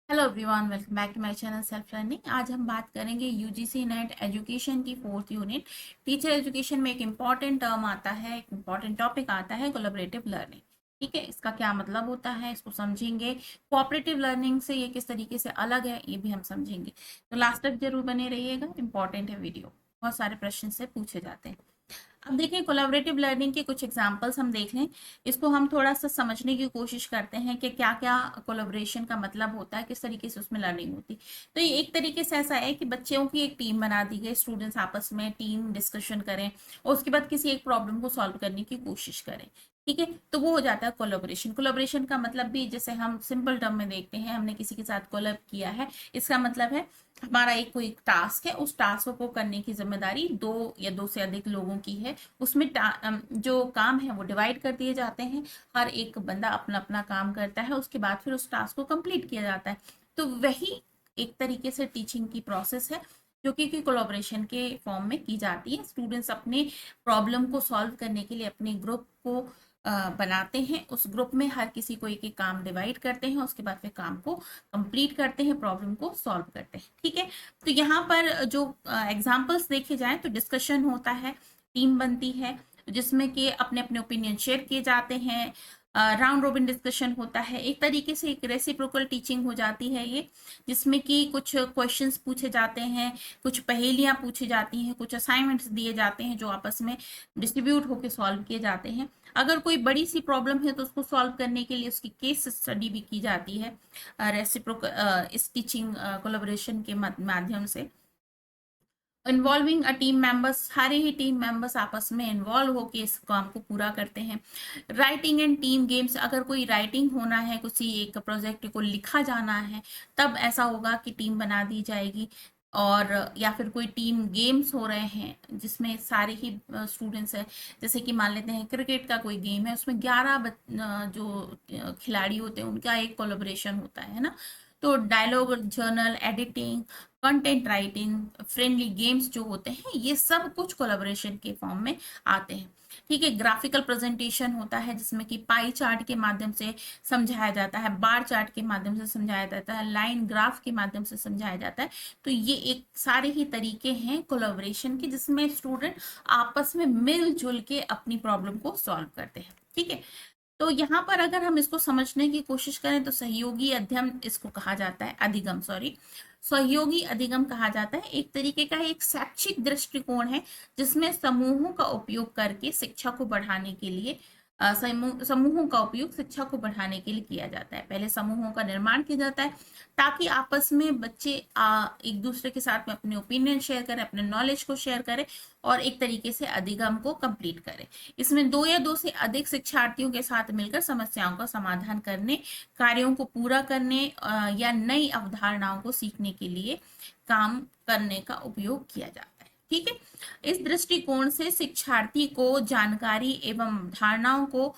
Hello everyone, welcome back to my channel self learning. आज हम बात करेंगे यूजीसी नेट एजुकेशन की फोर्थ यूनिट टीचर एजुकेशन में एक इम्पॉर्टेंट टर्म आता है, एक इम्पॉर्टेंट टॉपिक आता है, कोलैबोरेटिव लर्निंग। ठीक है, इसका क्या मतलब होता है इसको समझेंगे। कोऑपरेटिव लर्निंग से ये किस तरीके से अलग है ये भी हम समझेंगे। तो लास्ट तक जरूर बने रहिएगा, इंपॉर्टेंट है वीडियो, बहुत सारे प्रश्न से पूछे जाते हैं। अब देखें, कोलैबोरेटिव लर्निंग के कुछ एग्जांपल्स हम देख लें। इसको हम थोड़ा सा समझने की कोशिश करते हैं कि क्या क्या कोलैबोरेशन का मतलब होता है, किस तरीके से उसमें लर्निंग होती है। तो ये एक तरीके से ऐसा है कि बच्चों की एक टीम बना दी गई, स्टूडेंट्स आपस में टीम डिस्कशन करें और उसके बाद किसी एक प्रॉब्लम को सॉल्व करने की कोशिश करें। ठीक है, तो वो हो जाता है कोलैबोरेशन। कोलैबोरेशन का मतलब भी जैसे हम सिंपल टर्म में देखते हैं, हमने किसी के साथ कोलैब किया है, इसका मतलब है हमारा एक कोई टास्क है, उस टास्क को करने की जिम्मेदारी दो या दो से अधिक लोगों की है। उसमें जो काम है वो डिवाइड कर दिए जाते हैं, हर एक बंदा अपना अपना काम करता है, उसके बाद फिर उस टास्क को कंप्लीट किया जाता है। तो वही एक तरीके से टीचिंग की प्रोसेस है जो कि कोलैबोरेशन के फॉर्म में की जाती है। स्टूडेंट्स अपने प्रॉब्लम को सॉल्व करने के लिए अपने ग्रुप को बनाते हैं, उस ग्रुप में हर किसी को एक एक काम डिवाइड करते हैं, उसके बाद फिर काम को कंप्लीट करते हैं, प्रॉब्लम को सॉल्व करते हैं। ठीक है, तो यहाँ पर जो एग्जांपल्स देखे जाएं तो डिस्कशन होता है, टीम बनती है जिसमें कि अपने अपने ओपिनियन शेयर किए जाते हैं, राउंड रोबिन डिस्कशन होता है, एक तरीके से एक रेसिप्रोकल टीचिंग हो जाती है ये, जिसमें कि कुछ क्वेश्चंस पूछे जाते हैं, कुछ पहेलियां पूछी जाती हैं, कुछ असाइनमेंट्स दिए जाते हैं जो आपस में डिस्ट्रीब्यूट होकर सॉल्व किए जाते हैं। अगर कोई बड़ी सी प्रॉब्लम है तो उसको सॉल्व करने के लिए उसकी केस स्टडी भी की जाती है रेसिप्रोकल इस टीचिंग कोलैबोरेशन के माध्यम से। इन्वॉल्विंग अ टीम मेंबर्स, सारे ही टीम मेंबर्स आपस में इन्वॉल्व होकर इस काम को पूरा करते हैं। राइटिंग एंड टीम गेम्स, अगर कोई राइटिंग होना है, किसी एक प्रोजेक्ट को लिखा जाना है, तब ऐसा होगा कि टीम बना दी जाएगी। और या फिर कोई टीम गेम्स हो रहे हैं जिसमें सारे ही स्टूडेंट्स हैं, जैसे कि मान लेते हैं क्रिकेट का कोई गेम है, उसमें 11 जो खिलाड़ी होते हैं उनका एक कोलैबोरेशन होता है ना। तो dialogue journal editing, content writing, friendly games जो होते हैं, ये सब कुछ कोलैबोरेशन के फॉर्म में आते हैं। ठीक है, ग्राफिकल प्रेजेंटेशन होता है जिसमें कि पाई चार्ट के माध्यम से समझाया जाता है, बार चार्ट के माध्यम से समझाया जाता है, लाइन ग्राफ के माध्यम से समझाया जाता है। तो ये एक सारे ही तरीके हैं कोलैबोरेशन के जिसमें स्टूडेंट आपस में मिलजुल के अपनी प्रॉब्लम को सॉल्व करते हैं। ठीक है, तो यहाँ पर अगर हम इसको समझने की कोशिश करें तो सहयोगी अध्ययन इसको कहा जाता है, अधिगम सॉरी, सहयोगी अधिगम कहा जाता है। एक तरीके का एक शैक्षिक दृष्टिकोण है जिसमें समूहों का उपयोग करके शिक्षा को बढ़ाने के लिए समूहों का उपयोग शिक्षा को बढ़ाने के लिए किया जाता है। पहले समूहों का निर्माण किया जाता है ताकि आपस में बच्चे एक दूसरे के साथ में अपने ओपिनियन शेयर करें, अपने नॉलेज को शेयर करें और एक तरीके से अधिगम को कंप्लीट करें। इसमें दो या दो से अधिक शिक्षार्थियों के साथ मिलकर समस्याओं का समाधान करने, कार्यों को पूरा करने या नई अवधारणाओं को सीखने के लिए काम करने का उपयोग किया जाता है। ठीक है, इस दृष्टिकोण से शिक्षार्थी को जानकारी एवं धारणाओं को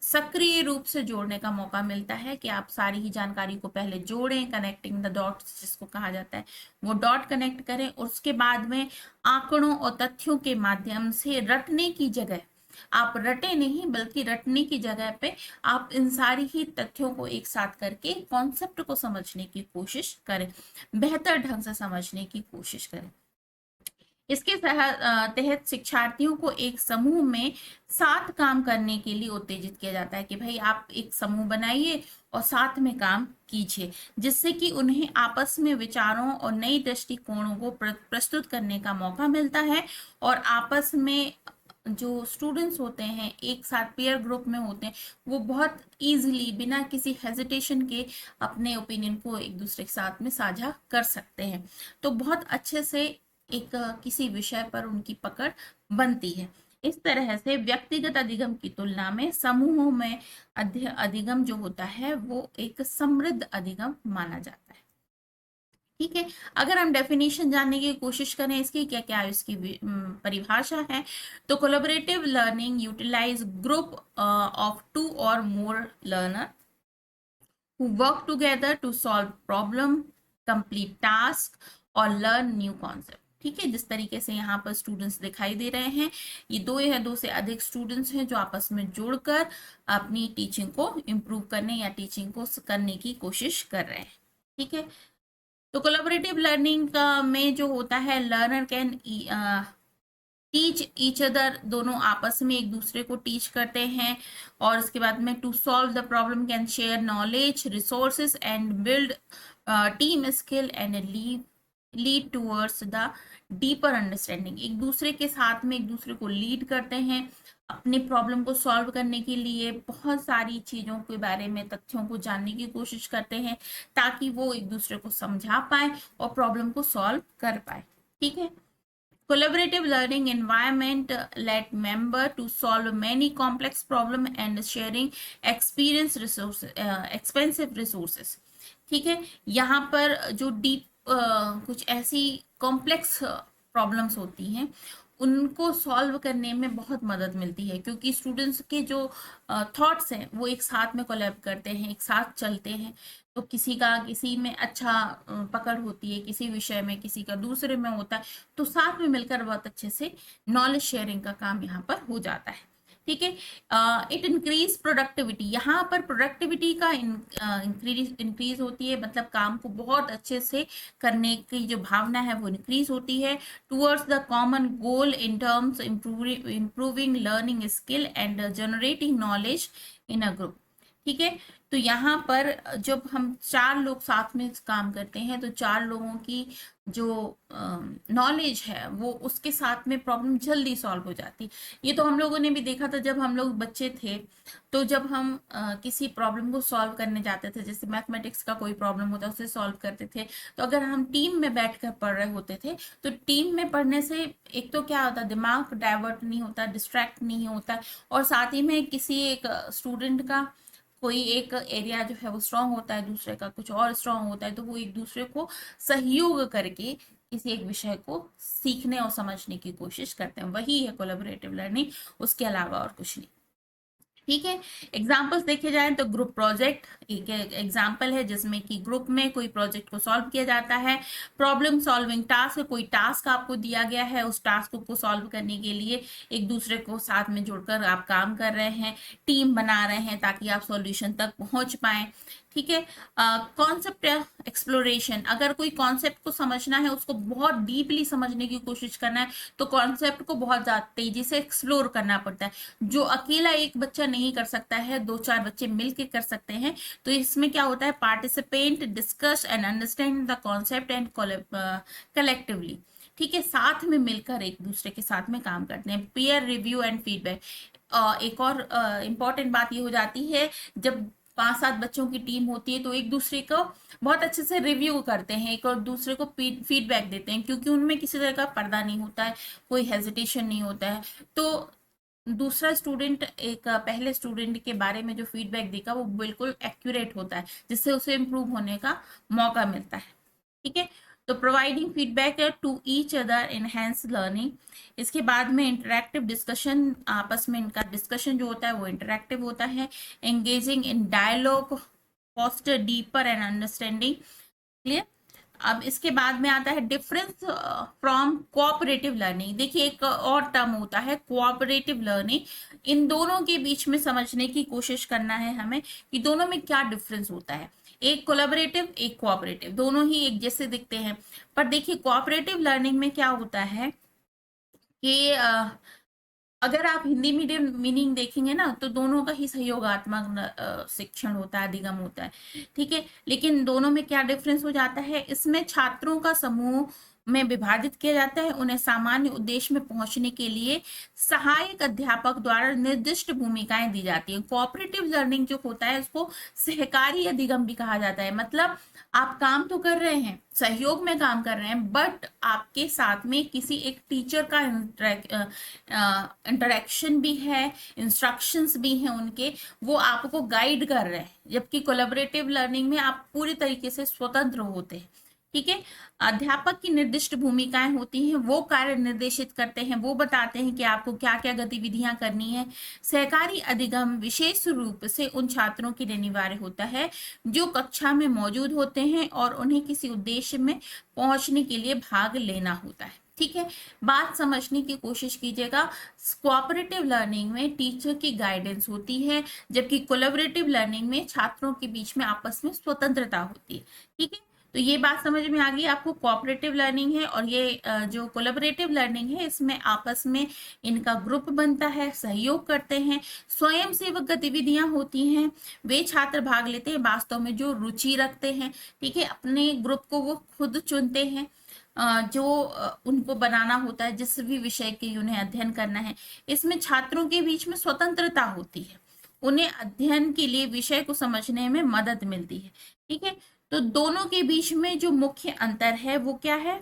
सक्रिय रूप से जोड़ने का मौका मिलता है कि आप सारी ही जानकारी को पहले जोड़ें, कनेक्टिंग द डॉट्स जिसको कहा जाता है, वो डॉट कनेक्ट करें और उसके बाद में आंकड़ों और तथ्यों के माध्यम से रटने की जगह, आप रटे नहीं बल्कि रटने की जगह पे आप इन सारी ही तथ्यों को एक साथ करके कॉन्सेप्ट को समझने की कोशिश करें, बेहतर ढंग से समझने की कोशिश करें। इसके तहत शिक्षार्थियों को एक समूह में साथ काम करने के लिए उत्तेजित किया जाता है कि भाई आप एक समूह बनाइए और साथ में काम कीजिए, जिससे कि उन्हें आपस में विचारों और नई दृष्टिकोणों को प्रस्तुत करने का मौका मिलता है और आपस में जो स्टूडेंट्स होते हैं एक साथ पेयर ग्रुप में होते हैं, वो बहुत इजीली बिना किसी हेजिटेशन के अपने ओपिनियन को एक दूसरे के साथ में साझा कर सकते हैं। तो बहुत अच्छे से एक किसी विषय पर उनकी पकड़ बनती है। इस तरह से व्यक्तिगत अधिगम की तुलना में समूहों में अधिगम जो होता है वो एक समृद्ध अधिगम माना जाता है। ठीक है, अगर हम डेफिनेशन जानने की कोशिश करें इसकी, क्या क्या इसकी परिभाषा है, तो collaborative learning utilize group of two और more learner who work together to solve problem, complete task और learn new concept। ठीक है, जिस तरीके से यहाँ पर स्टूडेंट्स दिखाई दे रहे हैं, ये दो या दो से अधिक स्टूडेंट्स हैं जो आपस में जुड़कर अपनी टीचिंग को इम्प्रूव करने या टीचिंग को करने की कोशिश कर रहे हैं। ठीक है। तो कोलैबोरेटिव लर्निंग का में जो होता है, learner can teach each other, दोनों आपस में एक दूसरे को टीच करते हैं। और उसके बाद में to solve the problem can share knowledge resources and build team skill and lead towards the deeper understanding. एक दूसरे के साथ में एक दूसरे को लीड करते हैं अपनी प्रॉब्लम को सॉल्व करने के लिए, बहुत सारी चीज़ों के बारे में तथ्यों को जानने की कोशिश करते हैं ताकि वो एक दूसरे को समझा पाए और प्रॉब्लम को सॉल्व कर पाए। ठीक है। Collaborative learning environment let member to solve many complex problem and sharing experience resources, expensive resources। ठीक है। यहाँ पर जो डीप कुछ ऐसी कॉम्प्लेक्स प्रॉब्लम्स होती हैं उनको सॉल्व करने में बहुत मदद मिलती है, क्योंकि स्टूडेंट्स के जो थॉट्स हैं वो एक साथ में कोलैब करते हैं, एक साथ चलते हैं। तो किसी का किसी में अच्छा पकड़ होती है किसी विषय में, किसी का दूसरे में होता है, तो साथ में मिलकर बहुत अच्छे से नॉलेज शेयरिंग का काम यहाँ पर हो जाता है। ठीक है। इट इंक्रीज प्रोडक्टिविटी, यहाँ पर प्रोडक्टिविटी का इंक्रीज होती है, मतलब काम को बहुत अच्छे से करने की जो भावना है वो इंक्रीज होती है towards the common goal in terms improving learning skill and generating knowledge in a group. ठीक है। तो यहाँ पर जब हम 4 लोग साथ में काम करते हैं तो 4 लोगों की जो नॉलेज है वो उसके साथ में प्रॉब्लम जल्दी सॉल्व हो जाती। ये तो हम लोगों ने भी देखा था जब हम लोग बच्चे थे, तो जब हम किसी प्रॉब्लम को सॉल्व करने जाते थे, जैसे मैथमेटिक्स का कोई प्रॉब्लम होता है उसे सॉल्व करते थे, तो अगर हम टीम में बैठकर पढ़ रहे होते थे तो टीम में पढ़ने से एक तो क्या होता, दिमाग डाइवर्ट नहीं होता, डिस्ट्रैक्ट नहीं होता, और साथ ही में किसी एक स्टूडेंट का कोई एक एरिया जो है वो स्ट्रांग होता है, दूसरे का कुछ और स्ट्रांग होता है, तो वो एक दूसरे को सहयोग करके किसी एक विषय को सीखने और समझने की कोशिश करते हैं। वही है कोलैबोरेटिव लर्निंग, उसके अलावा और कुछ नहीं। ठीक है। एग्जाम्पल्स देखे जाए तो ग्रुप प्रोजेक्ट एक एग्जाम्पल है जिसमें कि ग्रुप में कोई प्रोजेक्ट को सॉल्व किया जाता है। प्रॉब्लम सॉल्विंग टास्क, कोई टास्क आपको दिया गया है, उस टास्क को सॉल्व करने के लिए एक दूसरे को साथ में जुड़कर आप काम कर रहे हैं, टीम बना रहे हैं ताकि आप सॉल्यूशन तक पहुंच पाए। ठीक है। कॉन्सेप्ट एक्सप्लोरेशन, अगर कोई कॉन्सेप्ट को समझना है, उसको बहुत डीपली समझने की कोशिश करना है, तो कॉन्सेप्ट को बहुत ज्यादा तेजी से एक्सप्लोर करना पड़ता है, जो अकेला एक बच्चा नहीं कर सकता है, 2-4 बच्चे मिलकर कर सकते हैं। तो इसमें क्या होता है, participate discuss and understand the concept and collectively. ठीक है। साथ में मिलकर एक दूसरे के साथ में काम करते हैं। पीयर रिव्यू एंड फीडबैक, एक और इम्पॉर्टेंट बात ये हो जाती है, जब 5-7 बच्चों की टीम होती है तो एक दूसरे को बहुत अच्छे से रिव्यू करते हैं, एक और दूसरे को फीडबैक देते हैं, क्योंकि उनमें किसी तरह का पर्दा नहीं होता है, कोई हेजिटेशन नहीं होता है। तो दूसरा स्टूडेंट एक पहले स्टूडेंट के बारे में जो फीडबैक देगा वो बिल्कुल एक्यूरेट होता है, जिससे उसे इम्प्रूव होने का मौका मिलता है। ठीक है। तो providing feedback to each other enhance learning. इसके बाद में इंटरेक्टिव डिस्कशन, आपस में इनका डिस्कशन जो होता है वो इंटरेक्टिव होता है। Engaging in dialogue foster deeper and understanding. Clear. अब इसके बाद में आता है डिफरेंस फ्रॉम कोऑपरेटिव लर्निंग। देखिए एक और टर्म होता है कोऑपरेटिव लर्निंग। इन दोनों के बीच में समझने की कोशिश करना है हमें कि दोनों में क्या डिफरेंस होता है। एक कोलैबोरेटिव एक कोऑपरेटिव, दोनों ही एक जैसे दिखते हैं, पर देखिए कोऑपरेटिव लर्निंग में क्या होता है कि अगर आप हिंदी मीडियम मीनिंग देखेंगे ना तो दोनों का ही सहयोगात्मक शिक्षण होता है, अधिगम होता है। ठीक है। लेकिन दोनों में क्या डिफरेंस हो जाता है, इसमें छात्रों का समूह में विभाजित किया जाता है, उन्हें सामान्य उद्देश्य में पहुंचने के लिए सहायक अध्यापक द्वारा निर्दिष्ट भूमिकाएं दी जाती है। कोऑपरेटिव लर्निंग जो होता है उसको सहकारी अधिगम भी कहा जाता है, मतलब आप काम तो कर रहे हैं, सहयोग में काम कर रहे हैं, बट आपके साथ में किसी एक टीचर का इंटरेक्शन भी है, इंस्ट्रक्शंस भी हैं उनके, वो आपको गाइड कर रहे हैं। जबकि कोलैबोरेटिव लर्निंग में आप पूरी तरीके से स्वतंत्र होते हैं। ठीक है। अध्यापक की निर्दिष्ट भूमिकाएं होती हैं, वो कार्य निर्देशित करते हैं, वो बताते हैं कि आपको क्या क्या गतिविधियां करनी है। सहकारी अधिगम विशेष रूप से उन छात्रों के लिए अनिवार्य होता है जो कक्षा में मौजूद होते हैं और उन्हें किसी उद्देश्य में पहुंचने के लिए भाग लेना होता है। ठीक है। बात समझने की कोशिश कीजिएगा। कोऑपरेटिव लर्निंग में टीचर की गाइडेंस होती है, जबकि कोलैबोरेटिव लर्निंग में छात्रों के बीच में आपस में स्वतंत्रता होती है। ठीक है। तो ये बात समझ में आ गई आपको। कोऑपरेटिव लर्निंग है और ये जो कोलैबोरेटिव लर्निंग है, इसमें आपस में इनका ग्रुप बनता है, सहयोग करते हैं, स्वयं सेवक गतिविधियां होती हैं, वे छात्र भाग लेते हैं वास्तव में जो रुचि रखते हैं। ठीक है, अपने ग्रुप को वो खुद चुनते हैं जो उनको बनाना होता है, जिस भी विषय के उन्हें अध्ययन करना है। इसमें छात्रों के बीच में स्वतंत्रता होती है, उन्हें अध्ययन के लिए विषय को समझने में मदद मिलती है। ठीक है, तो दोनों के बीच में जो मुख्य अंतर है वो क्या है?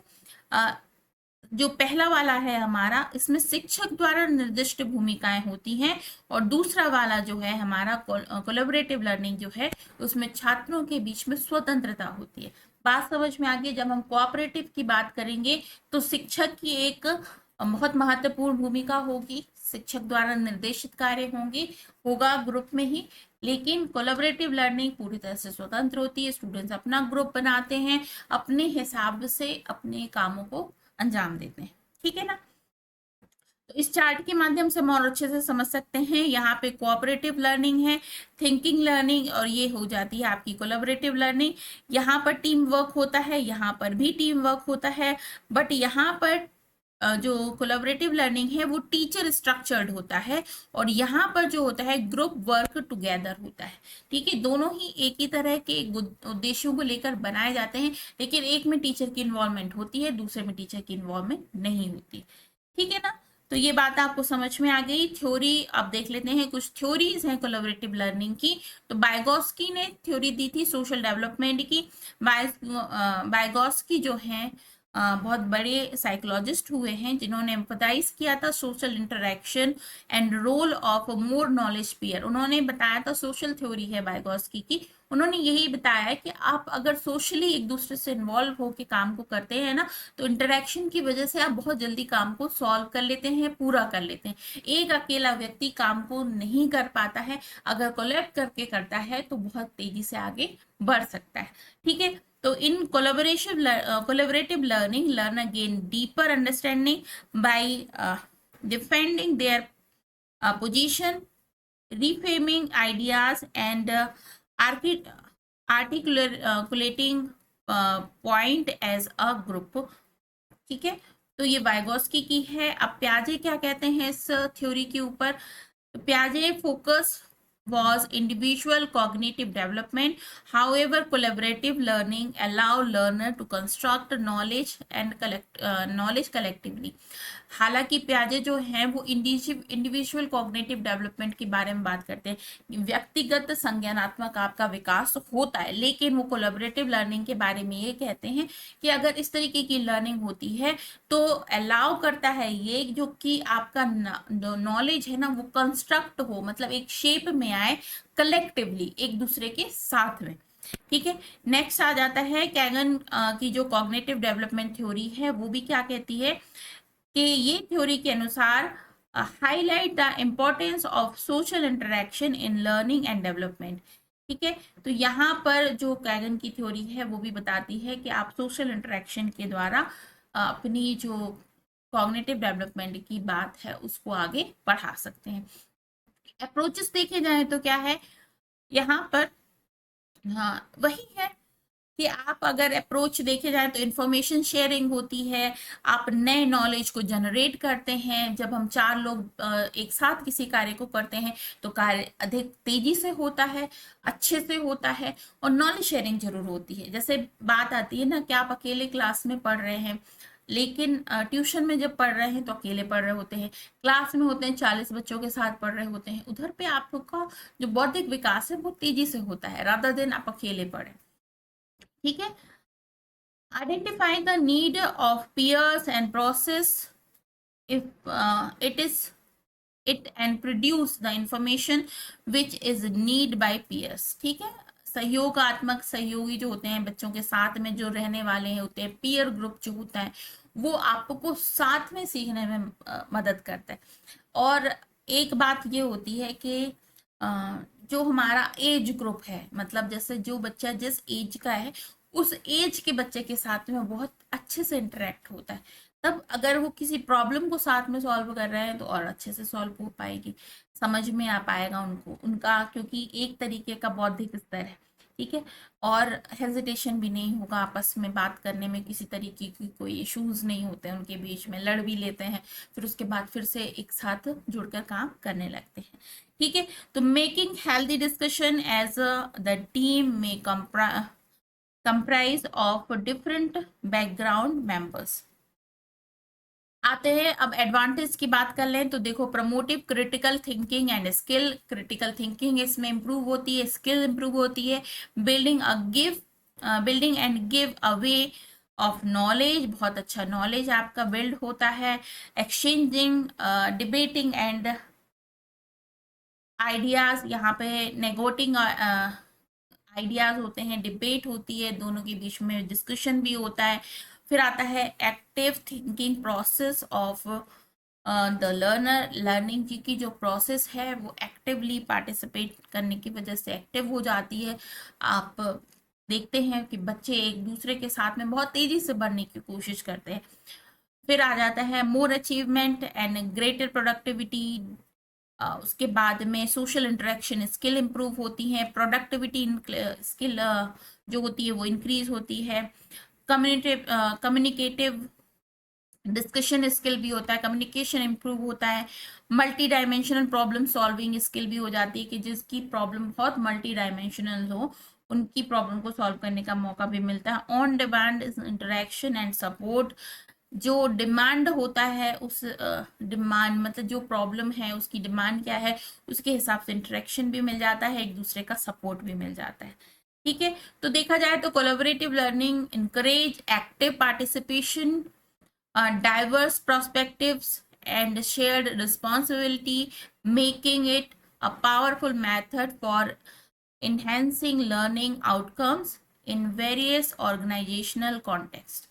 जो पहला वाला है हमारा, इसमें शिक्षक द्वारा निर्दिष्ट भूमिकाएं होती हैं, और दूसरा वाला जो है हमारा कोलैबोरेटिव लर्निंग जो है, उसमें छात्रों के बीच में स्वतंत्रता होती है। बात समझ में आ गई। जब हम कोऑपरेटिव की बात करेंगे तो शिक्षक की एक बहुत महत्वपूर्ण भूमिका होगी, शिक्षक द्वारा निर्देशित कार्य होगा ग्रुप में ही। लेकिन कोलैबोरेटिव लर्निंग पूरी तरह से स्वतंत्र होती है, स्टूडेंट्स अपना ग्रुप बनाते हैं, अपने हिसाब से अपने कामों को अंजाम देते हैं। ठीक है ना? तो इस चार्ट के माध्यम से हम और अच्छे से समझ सकते हैं। यहाँ पे कोऑपरेटिव लर्निंग है, थिंकिंग लर्निंग, और ये हो जाती है आपकी कोलैबोरेटिव लर्निंग। यहाँ पर टीम वर्क होता है, यहाँ पर भी टीम वर्क होता है, बट यहाँ पर जो कोलैबोरेटिव लर्निंग है वो टीचर स्ट्रक्चर्ड होता है, और यहाँ पर जो होता है ग्रुप वर्क टुगेदर होता है। ठीक है, दोनों ही एक ही तरह के उद्देश्यों को लेकर बनाए जाते हैं, लेकिन एक में टीचर की इन्वॉल्वमेंट होती है, दूसरे में टीचर की इन्वॉल्वमेंट नहीं होती। ठीक है ना? तो ये बात आपको समझ में आ गई। थ्योरी अब देख लेते हैं, कुछ थ्योरीज हैं कोलैबोरेटिव लर्निंग की। तो बायगॉस्की ने थ्योरी दी थी सोशल डेवलपमेंट की। बायगॉस्की जो है बहुत बड़े साइकोलॉजिस्ट हुए हैं, जिन्होंने एम्फसाइज किया था social interaction and role of more knowledge peer. उन्होंने बताया था, सोशल थ्योरी है बायगॉस्की की, उन्होंने यही बताया है कि आप अगर सोशली एक दूसरे से इन्वॉल्व होकर काम को करते हैं ना, तो इंटरेक्शन की वजह से आप बहुत जल्दी काम को सॉल्व कर लेते हैं, पूरा कर लेते हैं। एक अकेला व्यक्ति काम को नहीं कर पाता है, अगर कोलैब करके करता है तो बहुत तेजी से आगे बढ़ सकता है। ठीक है, तो in collaborative learning, learner gain deeper understanding by defending their position, reframing ideas, and articulating point as a group. ठीक है, तो ये वाइगोस्की की है। अब प्याजे क्या कहते हैं इस थ्योरी के ऊपर? प्याजे focus was individual cognitive development. However, collaborative learning allow learner to construct knowledge and knowledge collectively. हालांकि प्याजे जो हैं वो इंडिविजुअल कॉग्निटिव डेवलपमेंट के बारे में बात करते हैं, व्यक्तिगत संज्ञानात्मक आपका विकास होता है, लेकिन वो कोलैबोरेटिव लर्निंग के बारे में ये कहते हैं कि अगर इस तरीके की लर्निंग होती है तो अलाउ करता है ये, जो कि आपका नॉलेज है ना वो कंस्ट्रक्ट हो, मतलब एक शेप में आए कलेक्टिवली, एक दूसरे के साथ में। ठीक है, नेक्स्ट आ जाता है कैगन की जो कॉग्निटिव डेवलपमेंट थ्योरी है, वो भी क्या कहती है कि ये थ्योरी के अनुसार highlight the importance of social interaction in learning and development. ठीक है, तो यहाँ पर जो कैगन की थ्योरी है वो भी बताती है कि आप सोशल इंटरेक्शन के द्वारा अपनी जो कॉग्निटिव डेवलपमेंट की बात है उसको आगे बढ़ा सकते हैं। अप्रोचेस देखे जाए तो क्या है यहाँ पर? हाँ, वही है कि आप अगर अप्रोच देखे जाए तो इंफॉर्मेशन शेयरिंग होती है, आप नए नॉलेज को जनरेट करते हैं। जब हम 4 लोग एक साथ किसी कार्य को करते हैं तो कार्य अधिक तेजी से होता है, अच्छे से होता है, और नॉलेज शेयरिंग जरूर होती है। जैसे बात आती है ना कि आप अकेले क्लास में पढ़ रहे हैं, लेकिन ट्यूशन में जब पढ़ रहे हैं तो अकेले पढ़ रहे होते हैं, क्लास में होते हैं 40 बच्चों के साथ पढ़ रहे होते हैं, उधर पे आप लोग का जो बौद्धिक विकास है वो तेजी से होता है, रादर देन आप अकेले पढ़ें। ठीक है, identify the need of peers and process if it and produce the information which is need by peers। ठीक है, सहयोगात्मक सहयोगी जो होते हैं बच्चों के साथ में जो रहने वाले हैं होते हैं, पीयर ग्रुप जो होता है वो आपको साथ में सीखने में मदद करता है। और एक बात ये होती है कि जो हमारा एज ग्रुप है, मतलब जैसे जो बच्चा जिस एज का है उस एज के बच्चे के साथ में बहुत अच्छे से इंटरेक्ट होता है, तब अगर वो किसी प्रॉब्लम को साथ में सॉल्व कर रहे हैं तो और अच्छे से सॉल्व हो पाएगी, समझ में आ पाएगा उनको उनका, क्योंकि एक तरीके का बौद्धिक स्तर है। ठीक है। और हेजिटेशन भी नहीं होगा आपस में बात करने में, किसी तरीके की कोई इश्यूज नहीं होते हैं उनके बीच में, लड़ भी लेते हैं फिर उसके बाद फिर से एक साथ जुड़कर काम करने लगते हैं। ठीक है। तो making healthy discussion as the team में comprise of different background members. आते हैं अब एडवांटेज की बात कर लें तो देखो, promotive critical thinking and skill, critical thinking इसमें इंप्रूव होती है, स्किल इंप्रूव होती है, building and give a way of knowledge, बहुत अच्छा नॉलेज आपका बिल्ड होता है, एक्सचेंजिंग डिबेटिंग एंड आइडियाज, यहाँ पे नेगोटिंग आइडियाज होते हैं, डिबेट होती है, दोनों के बीच में डिस्कशन भी होता है। फिर आता है active thinking process of the learner, learning की जो प्रोसेस है वो एक्टिवली पार्टिसिपेट करने की वजह से एक्टिव हो जाती है। आप देखते हैं कि बच्चे एक दूसरे के साथ में बहुत तेजी से बढ़ने की कोशिश करते हैं। फिर आ जाता है मोर अचीवमेंट एंड ग्रेटर प्रोडक्टिविटी, उसके बाद में सोशल इंटरेक्शन स्किल इंप्रूव होती है, प्रोडक्टिविटी स्किल जो होती है वो इंक्रीज होती है, कम्युनिकेटिव डिस्कशन स्किल भी होता है, कम्युनिकेशन इंप्रूव होता है, multi dimensional problem solving skill भी हो जाती है कि जिसकी प्रॉब्लम बहुत मल्टी डायमेंशनल हो उनकी प्रॉब्लम को सॉल्व करने का मौका भी मिलता है। On demand interaction and support, जो डिमांड होता है उस डिमांड मतलब जो प्रॉब्लम है उसकी डिमांड क्या है उसके हिसाब से इंटरेक्शन भी मिल जाता है, एक दूसरे का सपोर्ट भी मिल जाता है। ठीक है। तो देखा जाए तो collaborative learning encourage active participation, diverse perspectives and shared responsibility, making it a powerful method for enhancing learning outcomes in various organizational contexts.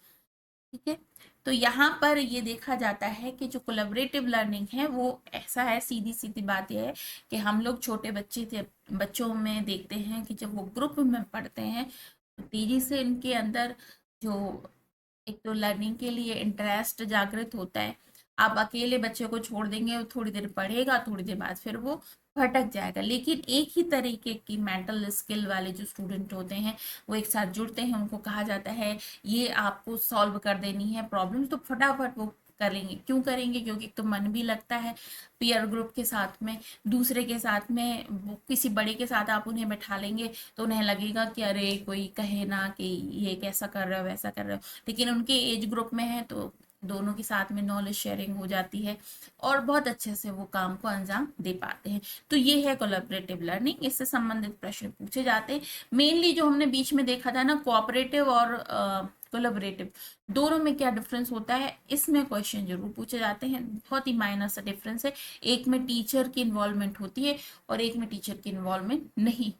ठीक है। तो यहाँ पर ये देखा जाता है कि जो कोलैबोरेटिव लर्निंग है वो ऐसा है, सीधी सीधी बात यह है कि हम लोग छोटे बच्चों में देखते हैं कि जब वो ग्रुप में पढ़ते हैं तो तेजी से इनके अंदर जो एक तो लर्निंग के लिए इंटरेस्ट जागृत होता है। आप अकेले बच्चे को छोड़ देंगे, वो थोड़ी देर पढ़ेगा, थोड़ी देर बाद फिर वो भटक जाएगा। लेकिन एक ही तरीके की मेंटल स्किल वाले जो स्टूडेंट होते हैं वो एक साथ जुड़ते हैं, उनको कहा जाता है ये आपको सॉल्व कर देनी है प्रॉब्लम, तो फटाफट वो करेंगे। क्यों करेंगे? क्योंकि तो मन भी लगता है पीयर ग्रुप के साथ में, दूसरे के साथ में, किसी बड़े के साथ आप उन्हें बैठा लेंगे तो उन्हें लगेगा कि अरे कोई कहे ना कि ये कैसा कर रहे हो वैसा कर रहे हो, लेकिन उनके एज ग्रुप में है तो दोनों के साथ में नॉलेज शेयरिंग हो जाती है और बहुत अच्छे से वो काम को अंजाम दे पाते हैं। तो ये है कोलैबोरेटिव लर्निंग, इससे संबंधित प्रश्न पूछे जाते हैं। मेनली जो हमने बीच में देखा था ना, कोऑपरेटिव और कोलैबोरेटिव, दोनों में क्या डिफरेंस होता है, इसमें क्वेश्चन जरूर पूछे जाते हैं। बहुत ही माइनर सा डिफरेंस है, एक में टीचर की इन्वॉल्वमेंट होती है और एक में टीचर की इन्वॉल्वमेंट नहीं।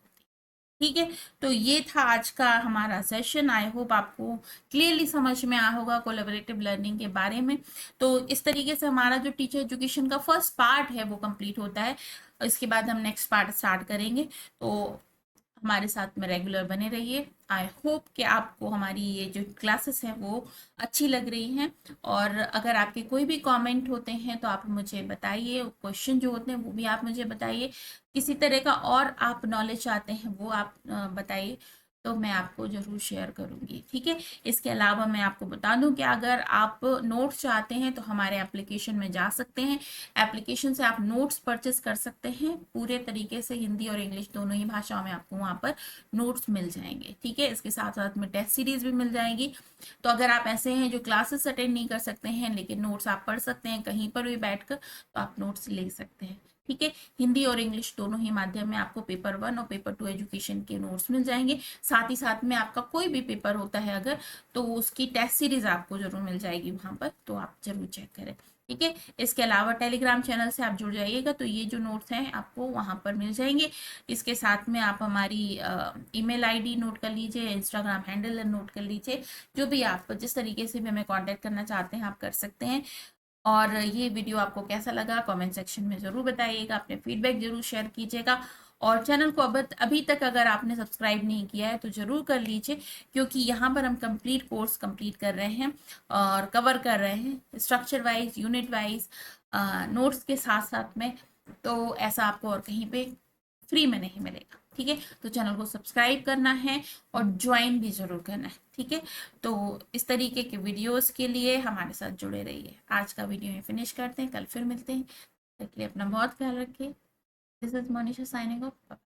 ठीक है। तो ये था आज का हमारा सेशन। आई होप आपको क्लियरली समझ में आया होगा कोलैबोरेटिव लर्निंग के बारे में। तो इस तरीके से हमारा जो टीचर एजुकेशन का फर्स्ट पार्ट है वो कंप्लीट होता है। इसके बाद हम नेक्स्ट पार्ट स्टार्ट करेंगे, तो हमारे साथ में रेगुलर बने रहिए। आई होप कि आपको हमारी ये जो क्लासेस हैं वो अच्छी लग रही हैं, और अगर आपके कोई भी कमेंट होते हैं तो आप मुझे बताइए, क्वेश्चन जो होते हैं वो भी आप मुझे बताइए, किसी तरह का और आप नॉलेज चाहते हैं वो आप बताइए, तो मैं आपको ज़रूर शेयर करूँगी। ठीक है। इसके अलावा मैं आपको बता दूं कि अगर आप नोट्स चाहते हैं तो हमारे एप्लीकेशन में जा सकते हैं, एप्लीकेशन से आप नोट्स परचेस कर सकते हैं पूरे तरीके से, हिंदी और इंग्लिश दोनों ही भाषाओं में आपको वहाँ पर नोट्स मिल जाएंगे। ठीक है। इसके साथ साथ में टेस्ट सीरीज भी मिल जाएगी। तो अगर आप ऐसे हैं जो क्लासेस अटेंड नहीं कर सकते हैं लेकिन नोट्स आप पढ़ सकते हैं कहीं पर भी बैठकर, तो आप नोट्स ले सकते हैं। ठीक है। हिंदी और इंग्लिश दोनों ही माध्यम में आपको पेपर 1 और पेपर 2 एजुकेशन के नोट्स मिल जाएंगे। साथ ही साथ में आपका कोई भी पेपर होता है अगर, तो उसकी टेस्ट सीरीज आपको जरूर मिल जाएगी वहां पर, तो आप जरूर चेक करें। ठीक है। इसके अलावा टेलीग्राम चैनल से आप जुड़ जाइएगा तो ये जो नोट्स हैं आपको वहां पर मिल जाएंगे। इसके साथ में आप हमारी ईमेल आईडी नोट कर लीजिए, इंस्टाग्राम हैंडल नोट कर लीजिए, जो भी आप जिस तरीके से भी हमें कांटेक्ट करना चाहते हैं आप कर सकते हैं। और ये वीडियो आपको कैसा लगा कमेंट सेक्शन में ज़रूर बताइएगा, अपने फीडबैक जरूर शेयर कीजिएगा, और चैनल को अभी तक अगर आपने सब्सक्राइब नहीं किया है तो ज़रूर कर लीजिए, क्योंकि यहाँ पर हम कंप्लीट कोर्स कंप्लीट कर रहे हैं और कवर कर रहे हैं structure wise, unit wise, notes के साथ साथ में। तो ऐसा आपको और कहीं पे फ्री में नहीं मिलेगा। ठीक है, तो चैनल को सब्सक्राइब करना है और ज्वाइन भी जरूर करना है। ठीक है, तो इस तरीके के वीडियोस के लिए हमारे साथ जुड़े रहिए। आज का वीडियो में फिनिश करते हैं, कल फिर मिलते हैं। तब तक के लिए अपना बहुत ख्याल रखिए। This is Monisha signing off.